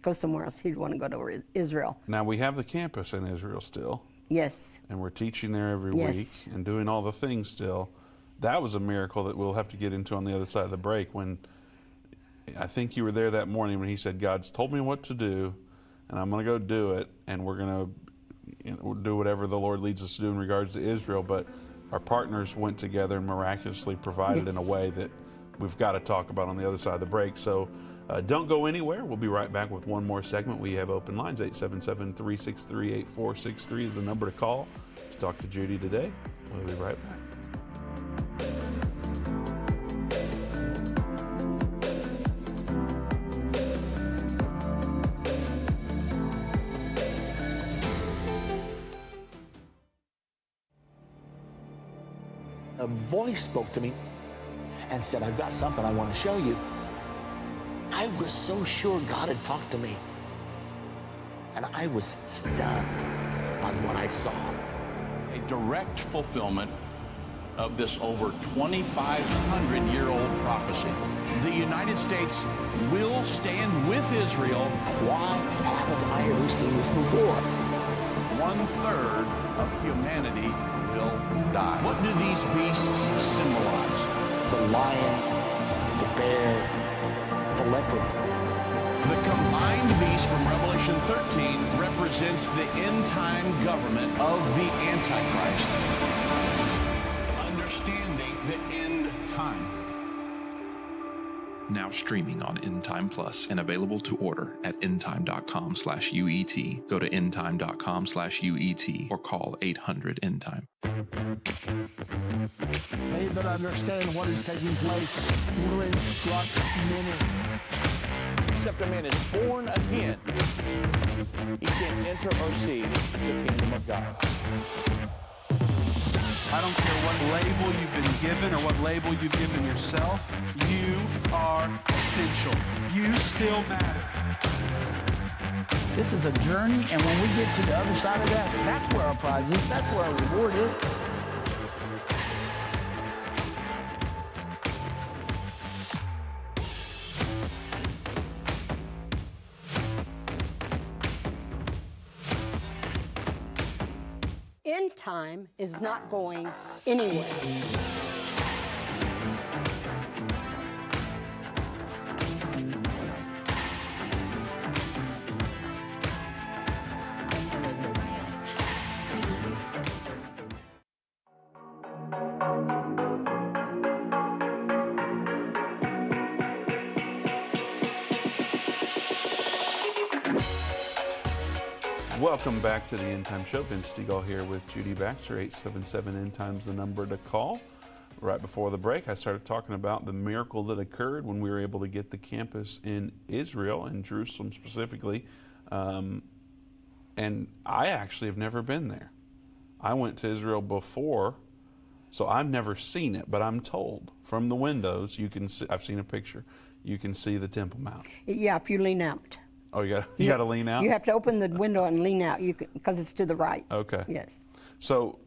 go somewhere else, he'd want to go to Israel. now we have the campus in Israel still, Yes. and we're teaching there every Yes. week and doing all the things still. That was a miracle that we'll have to get into on the other side of the break. When I think you were there that morning when he said, God's told me what to do, and I'm going to go do it, and we're going to do whatever the Lord leads us to do in regards to Israel. But our partners went together and miraculously provided in a way that we've got to talk about on the other side of the break. So don't go anywhere. We'll be right back with one more segment. We have open lines. 877-363-8463 is the number to call to talk to Judy today. We'll be right back. A voice spoke to me and said, I've got something I want to show you. I was so sure God had talked to me. And I was stunned by what I saw. A direct fulfillment of this over 2,500-year-old prophecy. The United States will stand with Israel. Why haven't I ever seen this before? 1/3 of humanity will die. What do these beasts symbolize? The lion, the bear, the leopard. The combined beast from Revelation 13 represents the end-time government of the Antichrist. Understanding the end time. Now streaming on Endtime Plus and available to order at endtime.com/UET. Go to endtime.com/UET or call 800-ENDTIME. They that understand what is taking place will instruct many. Except a man is born again, he can't enter or see the kingdom of God. I don't care what label you've been given or what label you've given yourself. You are essential. You still matter. This is a journey, and when we get to the other side of that, that's where our prize is. That's where our reward is. End time is not going anywhere. Welcome back to the Endtime Show. Vince Stegall here with Judy Baxter. 877 Endtime's the number to call. Right before the break, I started talking about the miracle that occurred when we were able to get the campus in Israel, in Jerusalem specifically. And I actually have never been there. I went to Israel before, so I've never seen it, but I'm told from the windows, you can see, I've seen a picture, you can see the Temple Mount. Yeah, if you lean out. Oh, you got to lean out? You have to open the window and lean out because it's to the right. Okay. Yes. So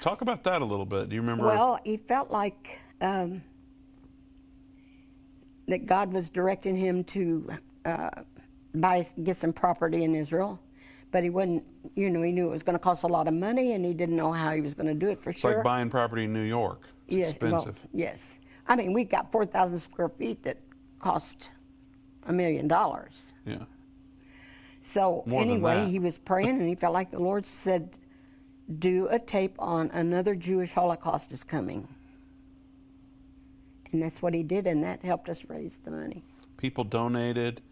talk about that a little bit. Do you remember? Well, he felt like that God was directing him to get some property in Israel, but he wouldn't, he knew it was going to cost a lot of money, and he didn't know how he was going to do it for sure. It's like buying property in New York. It's expensive. Well, yes. I mean, we got 4,000 square feet that cost $1 million. Yeah. So anyway, he was praying, and he felt like the Lord said, do a tape on another Jewish Holocaust is coming. And that's what he did, and that helped us raise the money. People donated.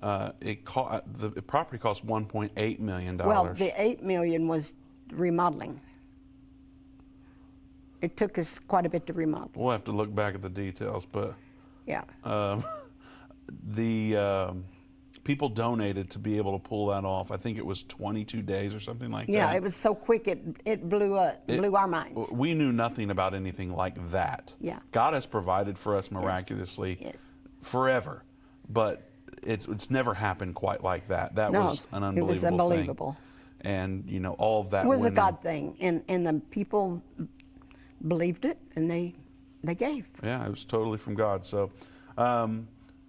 The property cost $1.8 million. Well, the $8 million was remodeling. It took us quite a bit to remodel. We'll have to look back at the details, but yeah. People donated to be able to pull that off. I think it was 22 days or something like that. Yeah, it was so quick it blew our minds. We knew nothing about anything like that. Yeah. God has provided for us miraculously forever, but it's never happened quite like that. That was an unbelievable thing. It was unbelievable. And all of that it was a God thing, and the people believed it, and they gave. Yeah, it was totally from God. So.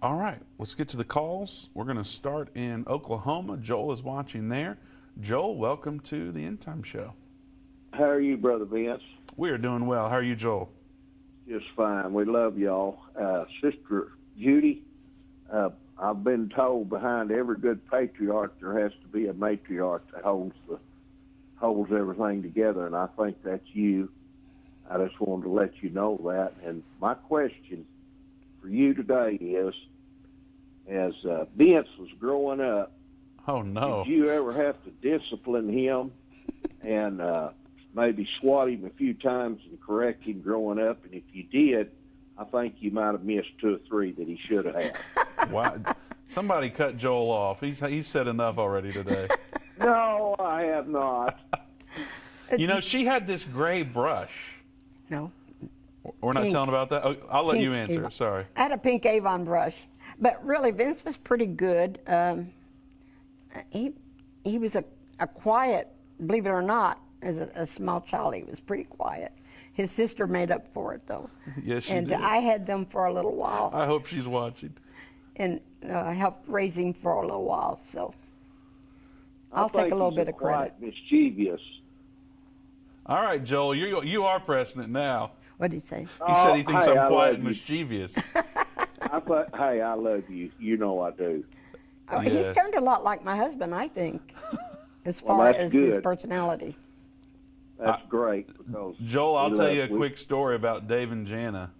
All right, let's get to the calls. We're going to start in Oklahoma. Joel is watching there. Joel, welcome to the Endtime Show. How are you, Brother Vince? We are doing well. How are you, Joel? Just fine. We love y'all. Sister Judy, I've been told behind every good patriarch there has to be a matriarch that holds everything together, and I think that's you. I just wanted to let you know that. And my question for you today is, as Vince was growing up, oh no, did you ever have to discipline him and maybe swat him a few times and correct him growing up? And if you did, I think you might have missed 2 or 3 that he should have had. Wow. Somebody cut Joel off. He's said enough already today. No, I have not. She had this gray brush. No. We're not pink. telling about that? Oh, I'll let Pink you answer. Avon. Sorry. I had a pink Avon brush. But really, Vince was pretty good. He was a quiet, believe it or not, as a small child, he was pretty quiet. His sister made up for it, though. Yes, she did. did. And I had them for a little while. I hope she's watching. And helped raise him for a little while, so I'll take a little bit of credit. Mischievous. All right, Joel, you are pressing it now. What did he say? He said he thinks I'm quiet and mischievous. Hey, I love you. You know I do. Oh, he's turned a lot like my husband, I think, as far as his personality. That's great. Because Joel, I'll tell you a quick story about Dave and Jana.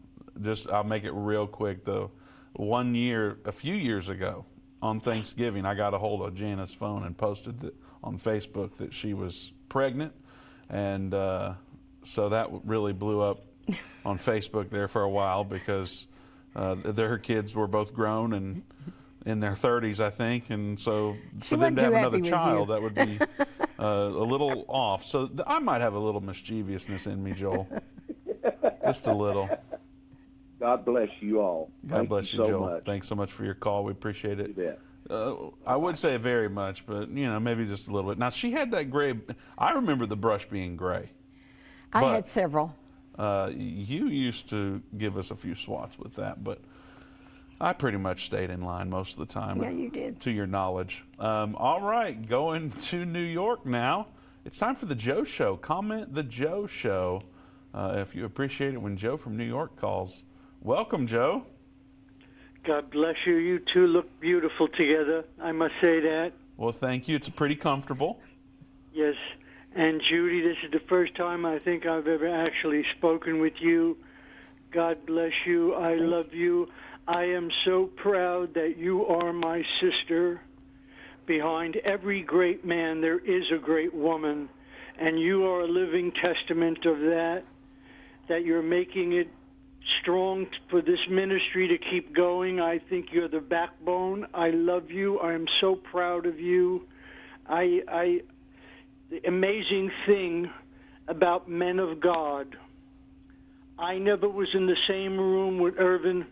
I'll make it real quick, though. A few years ago, on Thanksgiving, I got a hold of Jana's phone and posted on Facebook that she was pregnant. And so that really blew up on Facebook there for a while because their kids were both grown and in their 30s, I think, and so for them to have another child, that would be a little off. So I might have a little mischievousness in me, Joel, just a little. God bless you all. God bless you, so Joel. Much. Thanks so much for your call. We appreciate it. You bet. I would say very much, but maybe just a little bit. Now she had that gray. I remember the brush being gray. I had several. You used to give us a few swats with that, but I pretty much stayed in line most of the time. Yeah, you did. To your knowledge. All right, going to New York now. It's time for the Joe Show. Comment the Joe Show if you appreciate it when Joe from New York calls. Welcome, Joe. God bless you. You two look beautiful together. I must say that. Well, thank you. It's pretty comfortable. Yes. And Judy, this is the first time I think I've ever actually spoken with you. God bless you. I love you. I am so proud that you are my sister. behind every great man there is a great woman, and you are a living testament of that, that you're making it strong for this ministry to keep going. I think you're the backbone. I love you. I am so proud of you. The amazing thing about men of God, I never was in the same room with Irvin.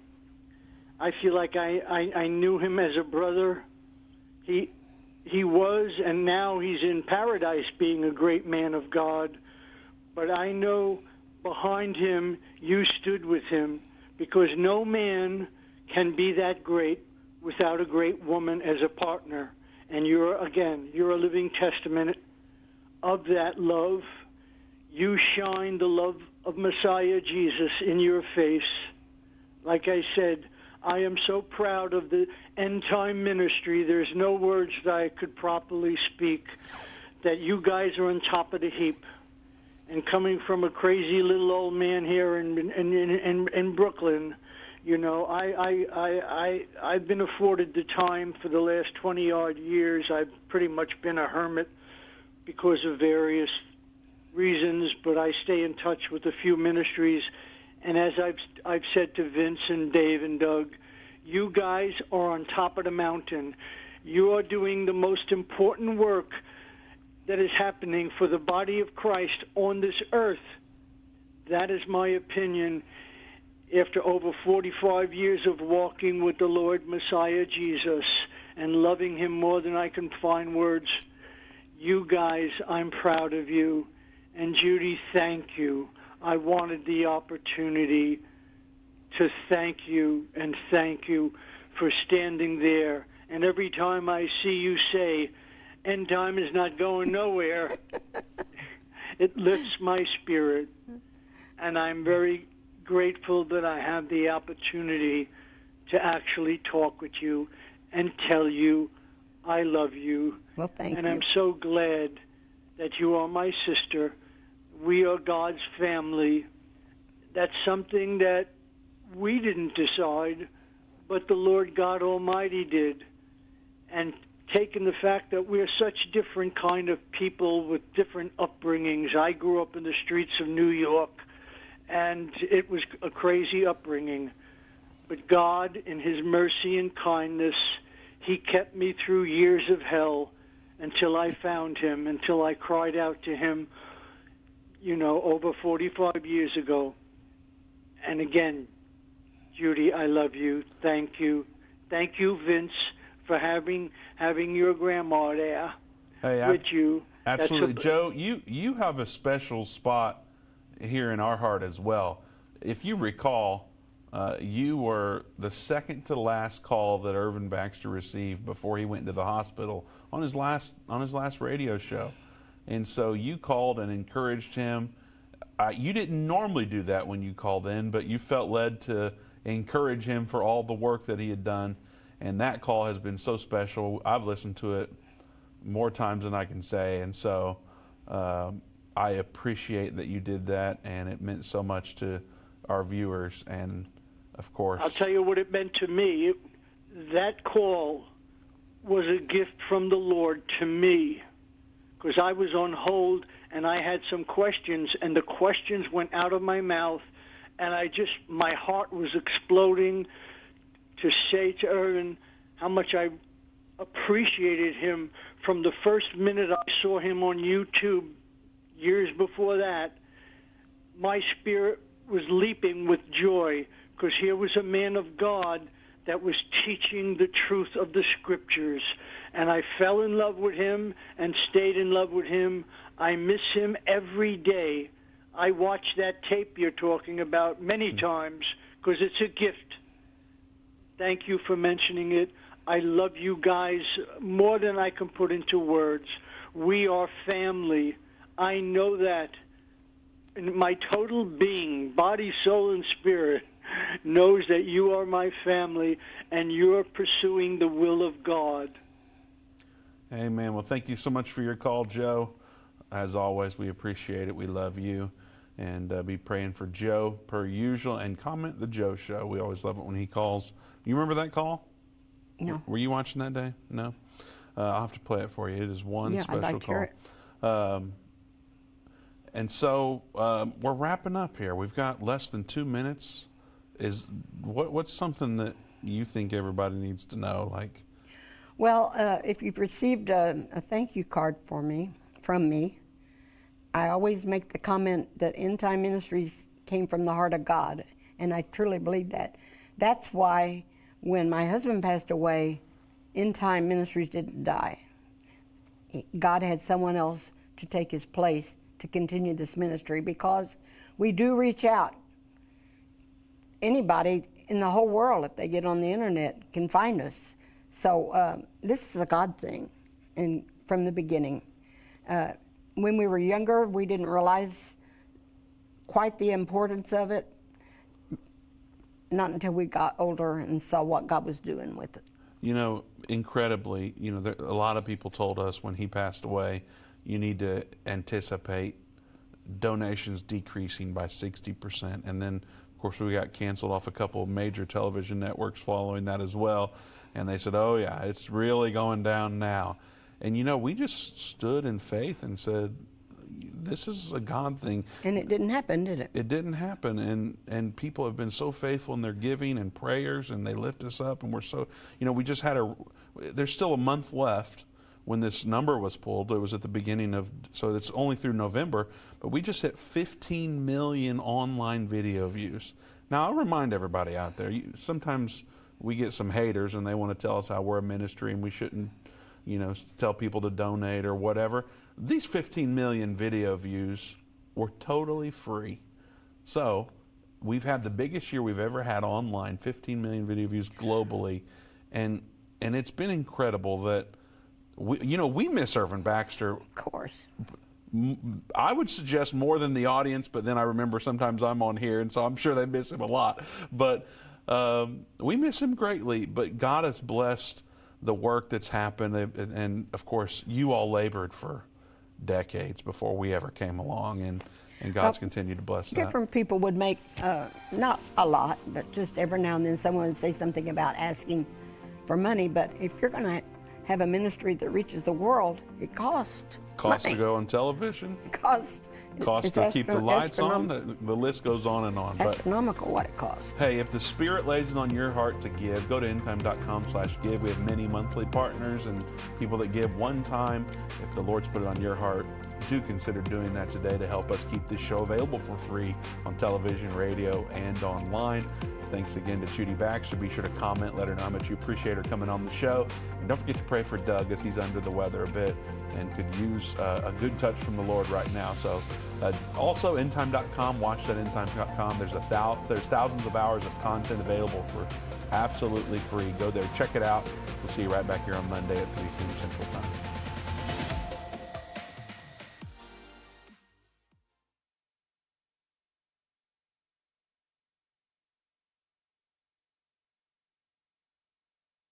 I feel like I knew him as a brother. He was, and now he's in paradise being a great man of God. But I know behind him, you stood with him, because no man can be that great without a great woman as a partner. And you're a living testament of that love. You shine the love of Messiah Jesus in your face. Like I said, I am so proud of the End Time ministry. There's no words that I could properly speak, that you guys are on top of the heap. And coming from a crazy little old man here in Brooklyn, you know, I've been afforded the time for the last 20-odd years. I've pretty much been a hermit because of various reasons, but I stay in touch with a few ministries. And as I've said to Vince and Dave and Doug, you guys are on top of the mountain. You are doing the most important work that is happening for the body of Christ on this earth. That is my opinion. After over 45 years of walking with the Lord Messiah Jesus and loving him more than I can find words, you guys, I'm proud of you. And Judy, thank you. I wanted the opportunity to thank you and thank you for standing there. And every time I see you say, End Time is not going nowhere, it lifts my spirit. And I'm very grateful that I have the opportunity to actually talk with you and tell you I love you. Well, thank you. And I'm so glad that you are my sister. We are God's family. That's something that we didn't decide, but the Lord God Almighty did. And taking the fact that we're such different kind of people with different upbringings. I grew up in the streets of New York, and it was a crazy upbringing. But God, in his mercy and kindness, he kept me through years of hell until I found him, until I cried out to him, you know, over 45 years ago. And again, Judy, I love you. Thank you. Thank you, Vince, for having your grandma there with you. Absolutely. Joe, you have a special spot here in our heart as well. If you recall, you were the second to last call that Irvin Baxter received before he went into the hospital on his last radio show. And so you called and encouraged him. You didn't normally do that when you called in, but you felt led to encourage him for all the work that he had done. And that call has been so special. I've listened to it more times than I can say. And so I appreciate that you did that, and it meant so much to our viewers. And, of course, I'll tell you what it meant to me. That call was a gift from the Lord to me, because I was on hold and I had some questions, and the questions went out of my mouth, and my heart was exploding to say to Irvin how much I appreciated him from the first minute I saw him on YouTube years before that. My spirit was leaping with joy, because here was a man of God that was teaching the truth of the scriptures. And I fell in love with him and stayed in love with him. I miss him every day. I watch that tape you're talking about many times, because it's a gift. Thank you for mentioning it. I love you guys more than I can put into words. We are family. I know that. And my total being, body, soul, and spirit, knows that you are my family and you're pursuing the will of God. Amen. Well, thank you so much for your call, Joe. As always, we appreciate it. We love you. And be praying for Joe per usual, and comment the Joe Show. We always love it when he calls. You remember that call? No. Were you watching that day? No? I'll have to play it for you. It is one Yeah, special I'd like to hear call. it. And so we're wrapping up here. We've got less than 2 minutes. What's something that you think everybody needs to know? Like, Well, if you've received a thank you card from me, I always make the comment that End Time Ministries came from the heart of God, and I truly believe that. That's why when my husband passed away, End Time Ministries didn't die. God had someone else to take his place to continue this ministry, because we do reach out. Anybody in the whole world, if they get on the internet, can find us. So this is a God thing, and from the beginning. When we were younger, we didn't realize quite the importance of it. Not until we got older and saw what God was doing with it. you know, incredibly, you know, a lot of people told us when he passed away, you need to anticipate donations decreasing by 60%. And then, of course, we got canceled off a couple of major television networks following that as well. And they said, oh, yeah, it's really going down now. And, you know, we just stood in faith and said, this is a God thing. And it didn't happen, did it? It didn't happen. And people have been so faithful in their giving and prayers, and they lift us up. And we're so, you know, we just had there's still a month left when this number was pulled. It was at the beginning of, so it's only through November, but we just hit 15 million online video views. Now, I'll remind everybody out there, sometimes we get some haters and they want to tell us how we're a ministry and we shouldn't, you know, tell people to donate or whatever. These 15 million video views were totally free. So we've had the biggest year we've ever had online, 15 million video views globally. And it's been incredible that, we miss Irvin Baxter. Of course. I would suggest more than the audience, but then I remember sometimes I'm on here, and so I'm sure they miss him a lot. But we miss him greatly. But God has blessed the work that's happened. And of course, you all labored for decades before we ever came along, and God's continued to bless that. Different people would make, not a lot, but just every now and then someone would say something about asking for money. But if you're going to have a ministry that reaches the world, it costs Costs money. to go on television. Costs To keep the lights on. The list goes on and on. Astronomical what it costs. Hey, if the Spirit lays it on your heart to give, go to endtime.com/give. We have many monthly partners and people that give one time. If the Lord's put it on your heart, do consider doing that today to help us keep this show available for free on television, radio, and online. Thanks again to Judy Baxter. Be sure to comment, let her know how much you appreciate her coming on the show. And don't forget to pray for Doug, as he's under the weather a bit and could use a good touch from the Lord right now. So also endtime.com, watch that endtime.com. There's thousands of hours of content available for absolutely free. Go there, check it out. We'll see you right back here on Monday at 3 p.m. Central Time.